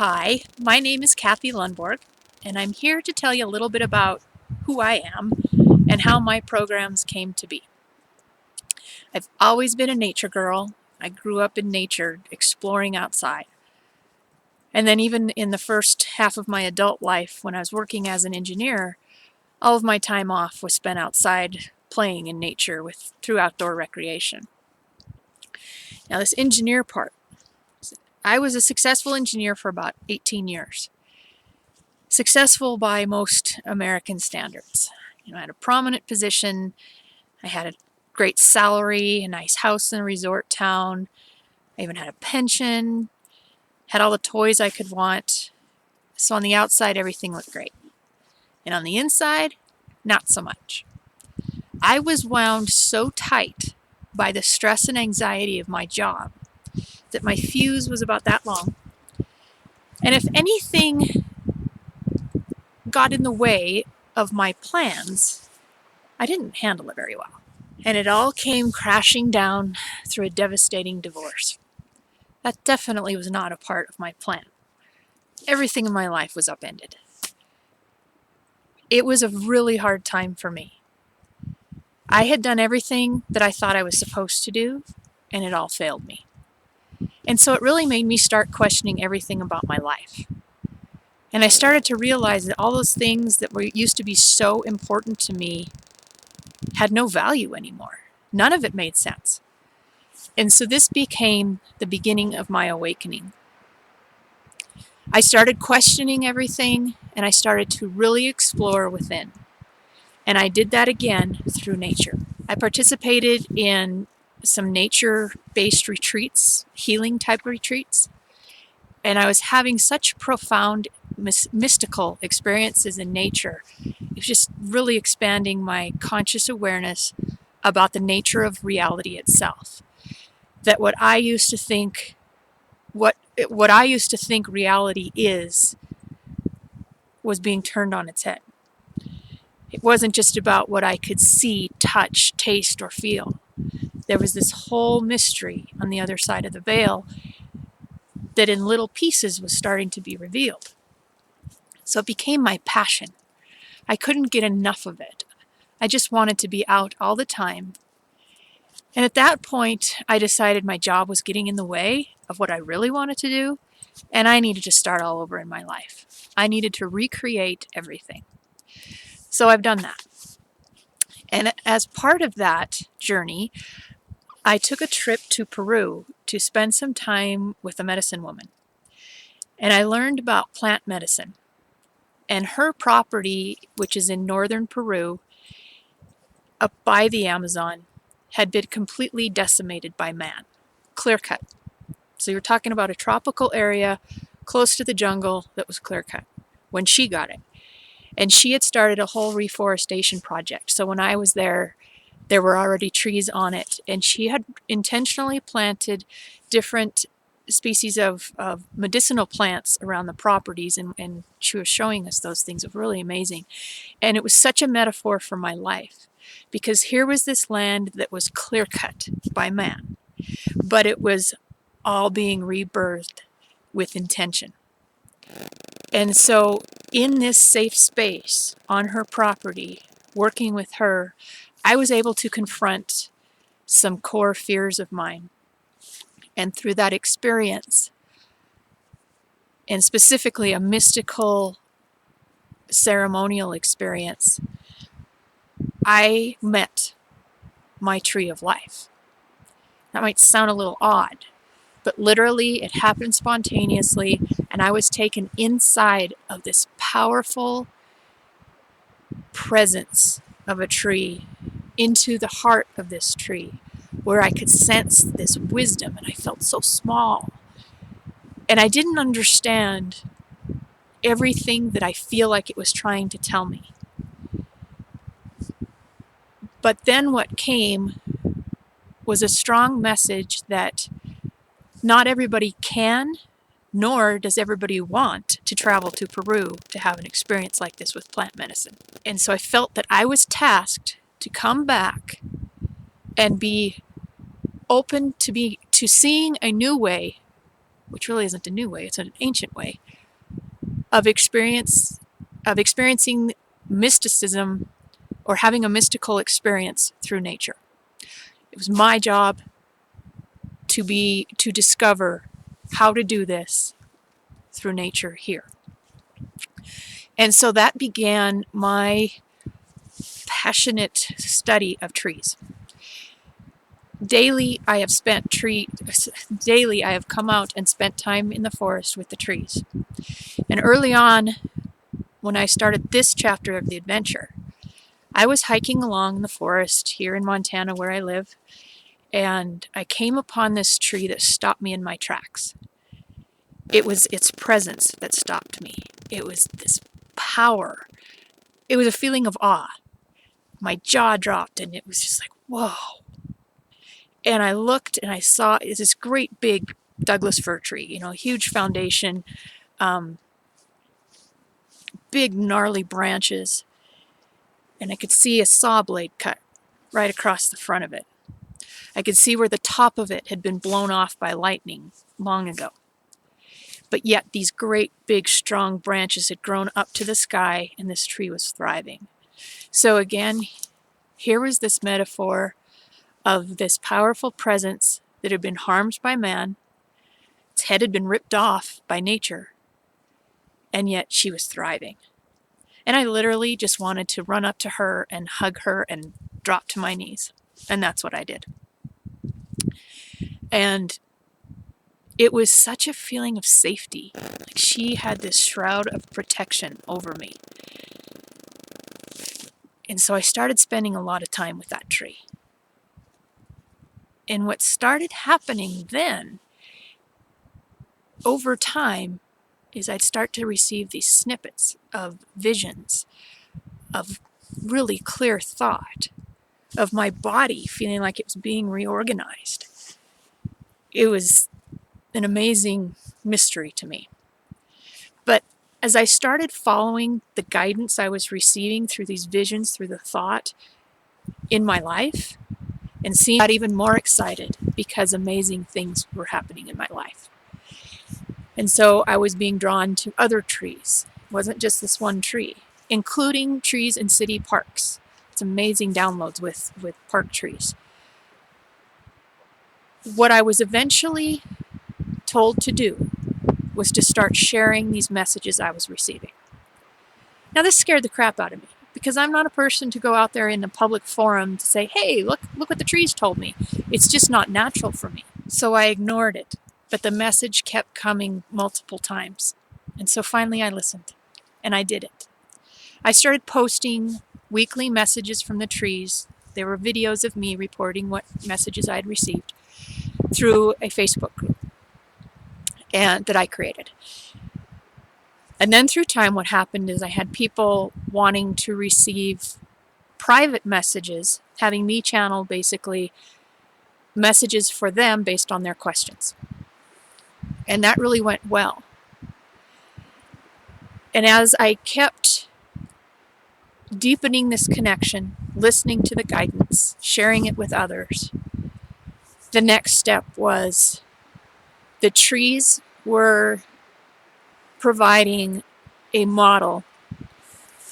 Hi, my name is Kathy Lundborg, and I'm here to tell you a little bit about who I am and how my programs came to be. I've always been a nature girl. I grew up in nature, exploring outside. And then even in the first half of my adult life, when I was working as an engineer, all of my time off was spent outside playing in nature through outdoor recreation. Now this engineer part, I was a successful engineer for about 18 years. Successful by most American standards. I had a prominent position, I had a great salary, a nice house in a resort town, I even had a pension, had all the toys I could want. So on the outside, everything looked great. And on the inside, not so much. I was wound so tight by the stress and anxiety of my job that my fuse was about that long. And if anything got in the way of my plans, I didn't handle it very well. And it all came crashing down through a devastating divorce. That definitely was not a part of my plan. Everything in my life was upended. It was a really hard time for me. I had done everything that I thought I was supposed to do, and it all failed me. And so it really made me start questioning everything about my life. And I started to realize that all those things that used to be so important to me had no value anymore. None of it made sense. And so this became the beginning of my awakening. I started questioning everything, and I started to really explore within. And I did that again through nature. I participated in some nature-based retreats, healing type retreats, and I was having such profound mystical experiences in nature. It was just really expanding my conscious awareness about the nature of reality itself. That what I used to think reality was being turned on its head. It wasn't just about what I could see, touch, taste, or feel. There was this whole mystery on the other side of the veil that in little pieces was starting to be revealed. So it became my passion. I couldn't get enough of it. I just wanted to be out all the time. And at that point, I decided my job was getting in the way of what I really wanted to do, and I needed to start all over in my life. I needed to recreate everything. So I've done that. And as part of that journey, I took a trip to Peru to spend some time with a medicine woman. And I learned about plant medicine. And her property, which is in northern Peru, up by the Amazon, had been completely decimated by man. Clear cut. So you're talking about a tropical area close to the jungle that was clear cut when she got it. And she had started a whole reforestation project. So when I was there were already trees on it. And she had intentionally planted different species of medicinal plants around the properties. And she was showing us those things. It was really amazing. And it was such a metaphor for my life. Because here was this land that was clear cut by man. But it was all being rebirthed with intention. And so in this safe space on her property, working with her, I was able to confront some core fears of mine. And through that experience, and specifically a mystical ceremonial experience, I met my tree of life. That might sound a little odd, but literally it happened spontaneously, and I was taken inside of this powerful presence of a tree, into the heart of this tree, where I could sense this wisdom, and I felt so small. And I didn't understand everything that I feel like it was trying to tell me. But then what came was a strong message that not everybody can, nor does everybody want to travel to Peru to have an experience like this with plant medicine. And so I felt that I was tasked to come back and be open to seeing a new way which really isn't a new way, it's an ancient way, of experiencing mysticism or having a mystical experience through nature. It was my job to discover how to do this through nature here. And so that began my passionate study of trees. Daily I have come out and spent time in the forest with the trees. And early on, when I started this chapter of the adventure, I was hiking along the forest here in Montana where I live, and I came upon this tree that stopped me in my tracks. It was its presence that stopped me. It was this power. It was a feeling of awe. My jaw dropped, and it was just like, whoa. And I looked, and I saw this great big Douglas fir tree, huge foundation, big gnarly branches, and I could see a saw blade cut right across the front of it. I could see where the top of it had been blown off by lightning long ago. But yet these great big strong branches had grown up to the sky, and this tree was thriving. So again, here was this metaphor of this powerful presence that had been harmed by man. Its head had been ripped off by nature, and yet she was thriving. And I literally just wanted to run up to her and hug her and drop to my knees. And that's what I did. And it was such a feeling of safety. Like she had this shroud of protection over me. And so I started spending a lot of time with that tree. And what started happening then, over time, is I'd start to receive these snippets of visions, of really clear thought, of my body feeling like it was being reorganized. It was an amazing mystery to me. But as I started following the guidance I was receiving through these visions, through the thought in my life, and seeing got even more excited because amazing things were happening in my life. And so I was being drawn to other trees. It wasn't just this one tree, including trees in city parks. It's amazing downloads with park trees. What I was eventually told to do was to start sharing these messages I was receiving. Now this scared the crap out of me, because I'm not a person to go out there in a public forum to say, hey, look what the trees told me. It's just not natural for me. So I ignored it. But the message kept coming multiple times. And so finally I listened, and I did it. I started posting weekly messages from the trees. There were videos of me reporting what messages I had received through a Facebook group and that I created. And then through time, what happened is I had people wanting to receive private messages, having me channel basically messages for them based on their questions. And that really went well. And as I kept deepening this connection, listening to the guidance, sharing it with others, the next step was the trees were providing a model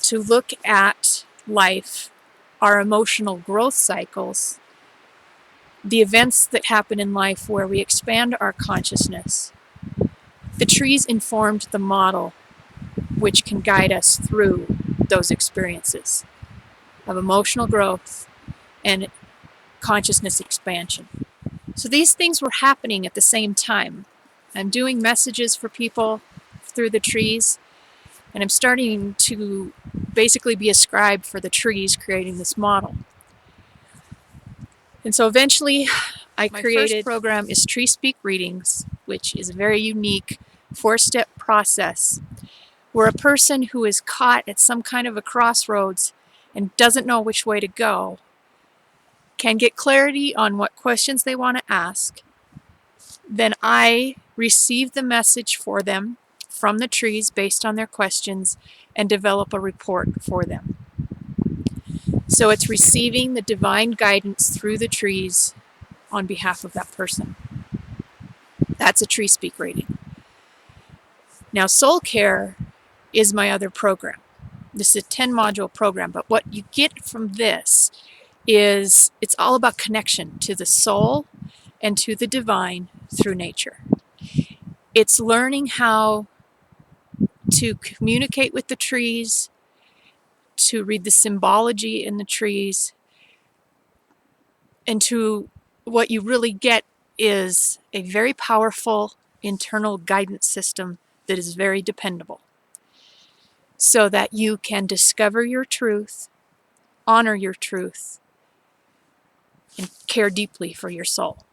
to look at life, our emotional growth cycles, the events that happen in life where we expand our consciousness. The trees informed the model which can guide us through those experiences of emotional growth and consciousness expansion. So these things were happening at the same time. I'm doing messages for people through the trees, and I'm starting to basically be a scribe for the trees creating this model. And so eventually I created, my first program is Tree Speak Readings, which is a very unique 4-step process where a person who is caught at some kind of a crossroads and doesn't know which way to go can get clarity on what questions they want to ask. Then I receive the message for them from the trees based on their questions and develop a report for them. So it's receiving the divine guidance through the trees on behalf of that person. That's a Tree Speak reading. Now, Soul Care is my other program. This is a 10-module program, but what you get from this is it's all about connection to the soul and to the divine through nature. It's learning how to communicate with the trees, to read the symbology in the trees, and to what you really get is a very powerful internal guidance system that is very dependable, so that you can discover your truth, honor your truth, and care deeply for your soul.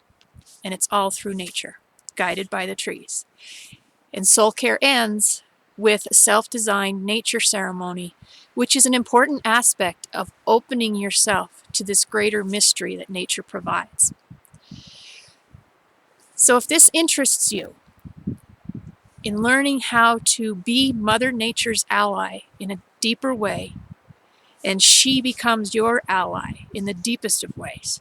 And it's all through nature, guided by the trees. And Soul Care ends with a self-designed nature ceremony, which is an important aspect of opening yourself to this greater mystery that nature provides. So if this interests you in learning how to be Mother Nature's ally in a deeper way, and she becomes your ally in the deepest of ways,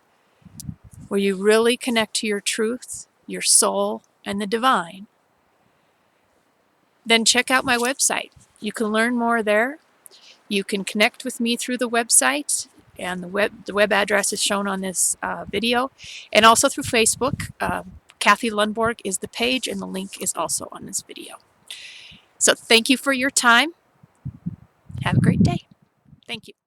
where you really connect to your truth, your soul, and the divine, then check out my website. You can learn more there. You can connect with me through the website, and the web address is shown on this video, and also through Facebook. Kathy Lundborg is the page, and the link is also on this video. So thank you for your time. Have a great day. Thank you.